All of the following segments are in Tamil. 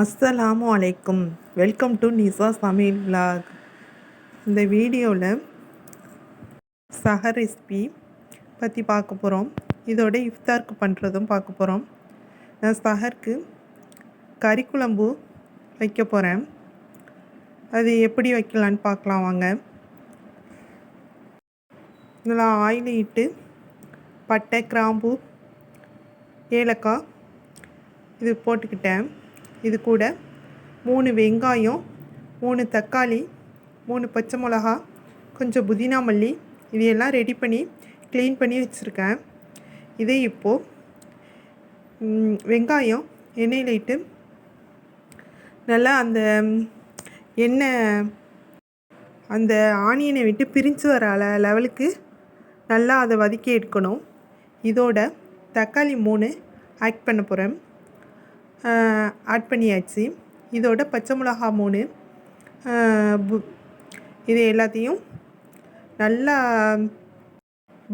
அஸ்ஸலாமு அலைக்கும். வெல்கம் டு நிசா சமையல் விலாக். இந்த வீடியோவில் சஹர் ரெசிபி பற்றி பார்க்க போகிறோம். இதோட இஃப்தாருக்கு பண்ணுறதும் பார்க்க போகிறோம். நான் சஹருக்கு கறி குழம்பு வைக்க போகிறேன். அது எப்படி வைக்கலான்னு பார்க்கலாம் வாங்க. இதில் ஆயில் இட்டு பட்டை, கிராம்பு, ஏலக்காய் இது போட்டுக்கிட்டேன். இது கூட 3 வெங்காயம், 3 தக்காளி, 3 பச்சை மிளகா, கொஞ்சம் புதினா மல்லி இதையெல்லாம் ரெடி பண்ணி க்ளீன் பண்ணி வச்சுருக்கேன். இதை இப்போது வெங்காயம் எண்ணெயில் இட்டு நல்லா அந்த எண்ணெய் அந்த ஆனியனை விட்டு பிரிஞ்சு வர லெவலுக்கு நல்லா அதை வதக்கி எடுக்கணும். இதோட தக்காளி 3 ஆட் பண்ண போகிறேன். ஆட் பண்ணியாச்சு. இதோட பச்சை மிளகா 3 இது எல்லாத்தையும் நல்லா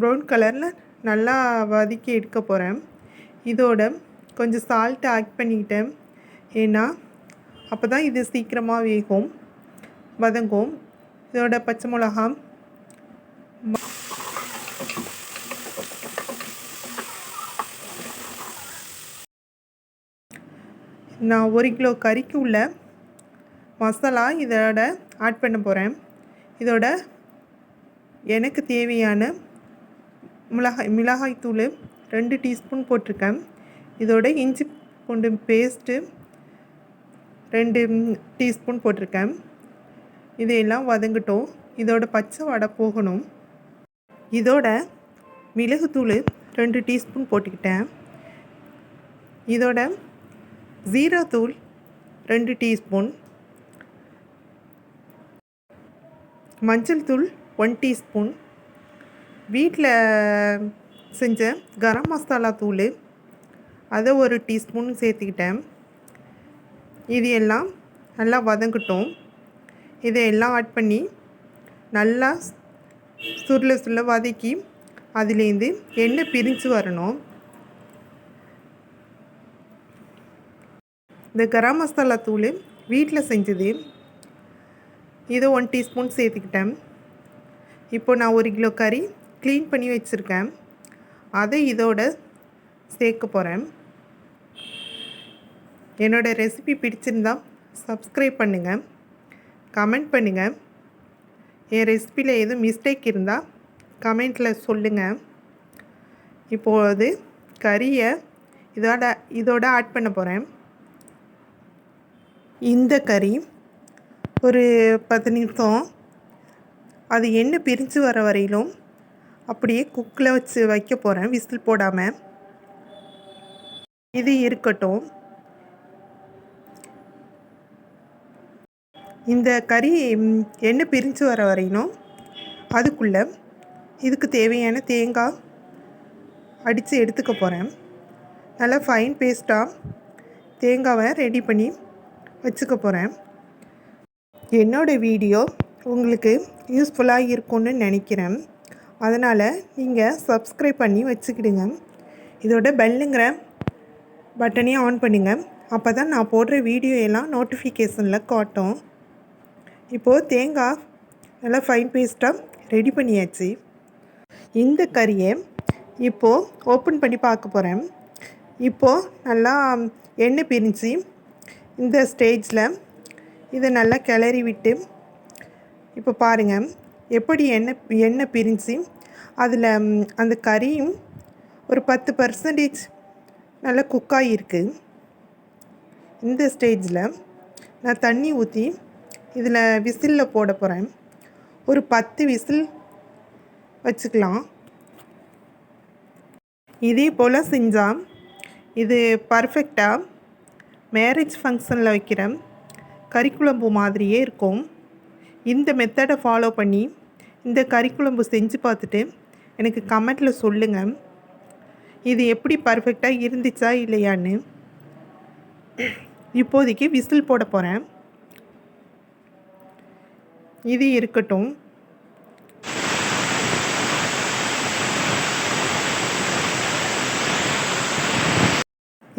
ப்ரௌன் கலரில் நல்லா வதக்கி எடுக்க போகிறேன். இதோட கொஞ்சம் சால்ட்டு ஆட் பண்ணிக்கிட்டேன். ஏன்னா அப்போ தான் இது சீக்கிரமாக வேகும், வதங்கும். இதோட பச்சை மிளகா நான் 1 கிலோ கறிக்கு உள்ள மசாலா இதோட ஆட் பண்ண போகிறேன். இதோட எனக்கு தேவையான மிளகாய்த்தூள் 2 டீஸ்பூன் போட்டிருக்கேன். இதோட இஞ்சி பூண்டு பேஸ்ட்டு 2 டீஸ்பூன் போட்டிருக்கேன். இதையெல்லாம் வதங்கட்டும். இதோட பச்சை வடை போகணும். இதோட மிளகுத்தூள் 2 டீஸ்பூன் போட்டுக்கிட்டேன். இதோட ஜீராத்தூள் 2 டீஸ்பூன், மஞ்சள் தூள் 1 டீஸ்பூன், வீட்டில் செஞ்ச கரம் மசாலா தூள் அதை 1 டீஸ்பூன் சேர்த்துக்கிட்டேன். இது எல்லாம் நல்லா வதங்கட்டும். இதையெல்லாம் ஆட் பண்ணி நல்லா சுருள வதக்கி அதுலேருந்து எண்ணெய் பிரிஞ்சு வரணும். இந்த கரம் மசாலா தூள் வீட்டில் செஞ்சது, இதை 1 டீஸ்பூன் சேர்த்துக்கிட்டேன். இப்போ நான் 1 கிலோ கறி க்ளீன் பண்ணி வச்சுருக்கேன். அதை இதோட சேர்க்க போகிறேன். என்னோடய ரெசிபி பிடிச்சிருந்தால் சப்ஸ்கிரைப் பண்ணுங்கள், கமெண்ட் பண்ணுங்கள். என் ரெசிபியில் எதுவும் மிஸ்டேக் இருந்தால் கமெண்ட்டில் சொல்லுங்கள். இப்போது கறியை இதோட ஆட் பண்ண போகிறேன். இந்த கறி ஒரு 10 நிமிஷம் அது எண்ணெய் பிரிஞ்சு வர வரையிலும் அப்படியே குக்கில் வச்சு வைக்க போகிறேன், விசில் போடாமல். இது இருக்கட்டும். இந்த கறி எண்ணெய் பிரிஞ்சு வர வரையிலும் அதுக்குள்ளே இதுக்கு தேவையான தேங்காய் அடித்து எடுத்துக்க போகிறேன். நல்லா ஃபைன் பேஸ்ட்டாக தேங்காவை ரெடி பண்ணி வச்சுக்க போகிறேன். என்னோடய வீடியோ உங்களுக்கு யூஸ்ஃபுல்லாக இருக்கும்னு நினைக்கிறேன். அதனால் நீங்கள் சப்ஸ்கிரைப் பண்ணி வச்சுக்கிடுங்க. இதோட பெல்லுங்கிற பட்டனையும் ஆன் பண்ணுங்க. அப்போ தான் நான் போடுற வீடியோ எல்லாம் நோட்டிஃபிகேஷனில் காட்டும். இப்போது தேங்காய் நல்லா ஃபைன் பேஸ்ட்டாக ரெடி பண்ணியாச்சு. இந்த கறியை இப்போது ஓப்பன் பண்ணி பார்க்க போகிறேன். இப்போது நல்லா எண்ணெய் பிரிஞ்சு இந்த ஸ்டேஜில் இதை நல்லா கிளறி விட்டு இப்போ பாருங்கள் எப்படி எண்ணெய் பிரிஞ்சு அதில் அந்த கறியும் ஒரு 10% நல்லா குக்காகிருக்கு. இந்த ஸ்டேஜில் நான் தண்ணி ஊற்றி இதில் விசிலில் போட போகிறேன். ஒரு 10 விசில் வச்சுக்கலாம். இதே போல் செஞ்சால் இது பர்ஃபெக்டாக மேரேஜ் ஃபங்க்ஷனில் வைக்கிற கறிக்குழம்பு மாதிரியே இருக்கும். இந்த மெத்தடை ஃபாலோ பண்ணி இந்த கறிக்குழம்பு செஞ்சு பார்த்துட்டு எனக்கு கமெண்ட்டில் சொல்லுங்கள், இது எப்படி பர்ஃபெக்டாக இருந்துச்சா இல்லையான்னு. இப்போதைக்கு விசில் போட போகிறேன். இது இருக்கட்டும்.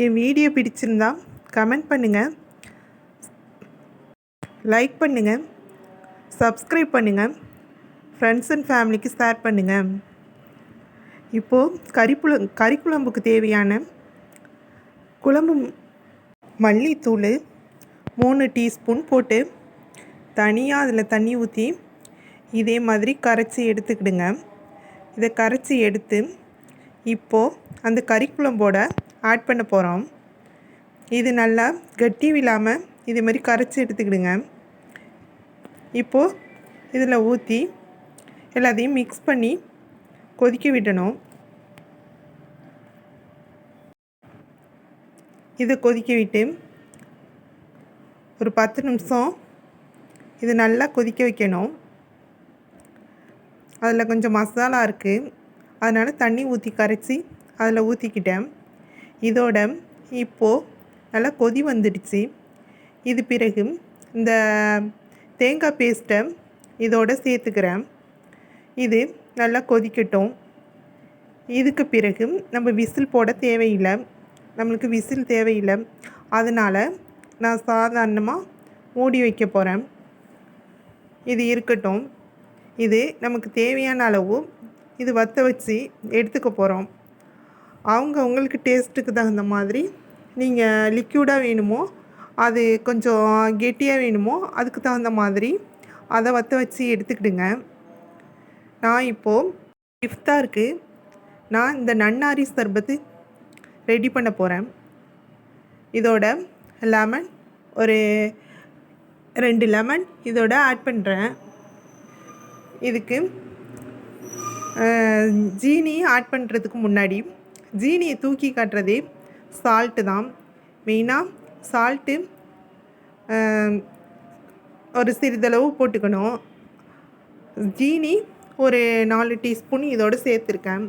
என் வீடியோ பிடிச்சிருந்தா கமெண்ட் பண்ணுங்கள், லைக் பண்ணுங்கள், சப்ஸ்கிரைப் பண்ணுங்கள், ஃப்ரெண்ட்ஸ் அண்ட் ஃபேமிலிக்கு ஷேர் பண்ணுங்கள். இப்போது கறிக்குழம்புக்கு தேவையான குழம்பு மல்லித்தூள் 3 டீஸ்பூன் போட்டு தனியாக அதில் தண்ணி ஊற்றி இதே மாதிரி கரைச்சி எடுத்துக்கிடுங்க. இதை கரைச்சி எடுத்து இப்போது அந்த கறிக்குழம்போட ஆட் பண்ண போகிறோம். இது நல்லா கட்டி இல்லாமல் இதே மாதிரி கரைச்சி எடுத்துக்கிடுங்க. இப்போது இதில் ஊற்றி எல்லாத்தையும் மிக்ஸ் பண்ணி கொதிக்க விடணும். இதை கொதிக்க விட்டு ஒரு 10 நிமிஷம் இது நல்லா கொதிக்க வைக்கணும். அதில் கொஞ்சம் மசாலா இருக்குது, அதனால் தண்ணி ஊற்றி கரைச்சி அதில் ஊற்றிக்கிட்டேன். இதோட இப்போது நல்லா கொதி வந்துடுச்சு. இது பிறகு இந்த தேங்காய் பேஸ்ட்டை இதோட சேர்த்துக்கிறேன். இது நல்லா கொதிக்கட்டும். இதுக்கு பிறகு நம்ம விசில் போட தேவையில்லை, நம்மளுக்கு விசில் தேவையில்லை. அதனால் நான் சாதாரணமாக மூடி வைக்க போகிறேன். இது இருக்கட்டும். இது நமக்கு தேவையான அளவு இது வற்ற வச்சு எடுத்துக்க போகிறோம். உங்களுக்கு டேஸ்ட்டுக்கு தகுந்த மாதிரி நீங்கள் லிக்யூடாக வேணுமோ, அது கொஞ்சம் கெட்டியாக வேணுமோ அதுக்கு தகுந்த மாதிரி அதை வற்ற வச்சு எடுத்துக்கிடுங்க. நான் இப்போது இஃப்தாருக்கு நான் இந்த நன்னாரி சர்பத்து ரெடி பண்ண போகிறேன். இதோட லெமன் ஒரு 2 லெமன் இதோட ஆட் பண்ணுறேன். இதுக்கு ஜீனி ஆட் பண்ணுறதுக்கு முன்னாடி ஜீனியை தூக்கி காட்டுறதே சால்ட்டு தான். மெயினாக சால்ட்டு ஒரு சிறிதளவு போட்டுக்கணும். ஜீனி ஒரு 4 டீஸ்பூன் இதோடு சேர்த்துருக்கேன்.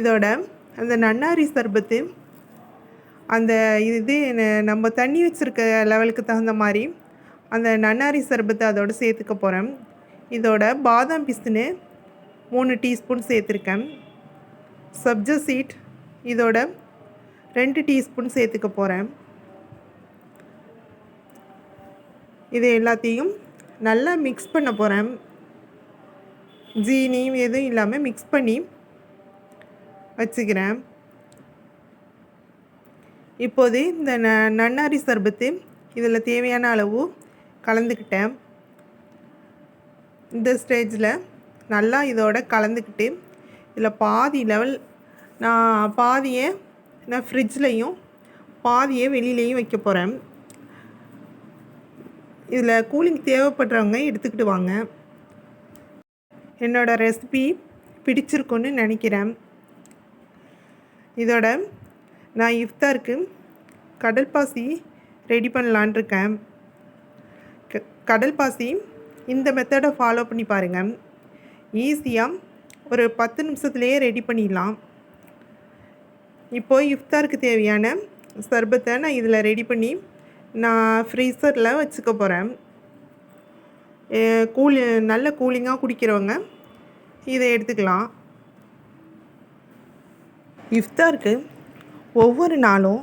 இதோட அந்த நன்னாரி சர்பத்து அந்த இது நம்ம தண்ணி வச்சுருக்க லெவலுக்கு தகுந்த மாதிரி அந்த நன்னாரி சர்பத்தை அதோடு சேர்த்துக்க போகிறேன். இதோட பாதாம் பிஸ்னு 3 டீஸ்பூன் சேர்த்துருக்கேன். சப்ஜா சீட் இதோட 2 டீஸ்பூன் சேர்த்துக்க போகிறேன். இது எல்லாத்தையும் நல்லா மிக்ஸ் பண்ண போகிறேன். ஜீனி எதுவும் இல்லாமல் மிக்ஸ் பண்ணி வச்சுக்கிறேன். இப்போது இந்த நன்னாரி சர்பத்து இதில் தேவையான அளவு கலந்துக்கிட்டேன். இந்த ஸ்டேஜில் நல்லா இதோட கலந்துக்கிட்டு இதில் பாதி லெவல் பாதியை நான் ஃப்ரிட்ஜ்லேயும் பாதியை வெளியிலையும் வைக்க போகிறேன். இதில் கூலிங் தேவைப்படுறவங்க எடுத்துக்கிட்டு வாங்க. என்னோடய ரெசிபி பிடிச்சிருக்குன்னு நினைக்கிறேன். இதோட நான் இஃப்தாருக்கு கடல் பாசி ரெடி பண்ணலான் இருக்கேன். கடல் பாசி இந்த மெத்தடை ஃபாலோ பண்ணி பாருங்கள். ஈஸியாக ஒரு 10 நிமிஷத்துலேயே ரெடி பண்ணிடலாம். இப்போது இஃப்தாருக்கு தேவையான சர்பத்தை நான் இதில் ரெடி பண்ணி நான் ஃப்ரீசரில் வச்சுக்க போகிறேன். நல்ல கூலிங்காக குடிக்கிறவங்க இதை எடுத்துக்கலாம். இஃப்தாருக்கு ஒவ்வொரு நாளும்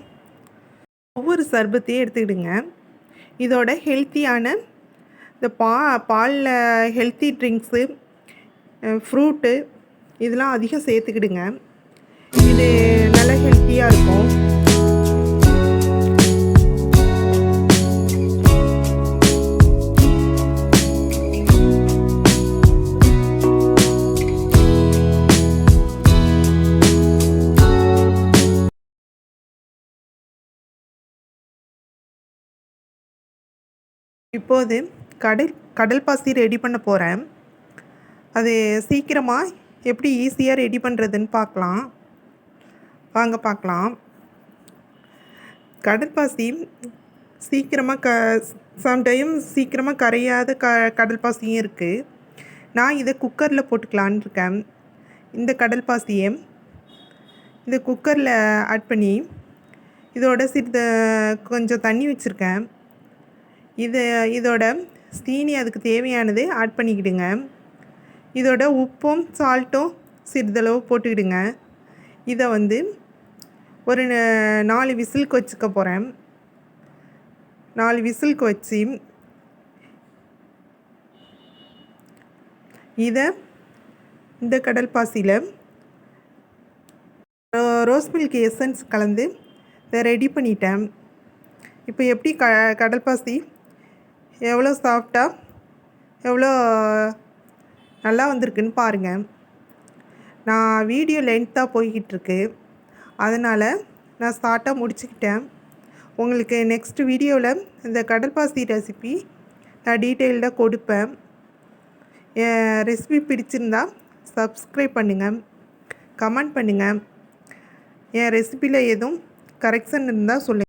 ஒவ்வொரு சர்பத்தையும் எடுத்துக்கிடுங்க. இதோட ஹெல்த்தியான இந்த பாலில் ஹெல்த்தி ட்ரிங்க்ஸு, ஃப்ரூட்டு இதெல்லாம் அதிகம் சேர்த்துக்கிடுங்க. இது நல்லா ஹெல்த்தியாக இருக்கும். இப்போது கடல் பாசி ரெடி பண்ண போகிறேன். அது சீக்கிரமாக எப்படி ஈஸியாக ரெடி பண்ணுறதுன்னு பார்க்கலாம். கடல் பாசி சீக்கிரமாக சம்டைம் சீக்கிரமாக கரையாத கடல் பாசியும் இருக்குது. நான் இதை குக்கரில் போட்டுக்கலான்னு இருக்கேன். இந்த கடல் பாசியை இந்த குக்கரில் ஆட் பண்ணி இதோட கொஞ்சம் தண்ணி வச்சுருக்கேன். இதோட சீனி அதுக்கு தேவையானது ஆட் பண்ணிக்கிடுங்க. இதோட உப்பும் சால்ட்டும் சிறிதளவு போட்டுக்கிடுங்க. இதை ஒரு 4 விசிலுக்கு வச்சுக்க போகிறேன். 4 விசிலுக்கு வச்சு இந்த கடல் பாசியில் ரோஸ் மில்க் எசன்ஸ் கலந்து இதை ரெடி பண்ணிட்டேன். இப்போ எப்படி கடல் பாசி எவ்வளோ சாஃப்டாக எவ்வளோ நல்லா வந்திருக்குன்னு பாருங்கள். நான் வீடியோ லென்த்தாக போய்கிட்டுருக்கு, அதனால் நான் ஷார்ட்டாக முடிச்சுக்கிட்டேன். உங்களுக்கு நெக்ஸ்ட் வீடியோவில் இந்த கடல் பாசி ரெசிபி நான் டீட்டெயில்டாக கொடுப்பேன். என் ரெசிபி பிடிச்சிருந்தா சப்ஸ்கிரைப் பண்ணுங்கள், கமெண்ட் பண்ணுங்கள். என் ரெசிபியில் எதுவும் கரெக்ஷன் இருந்தால் சொல்லுங்கள்.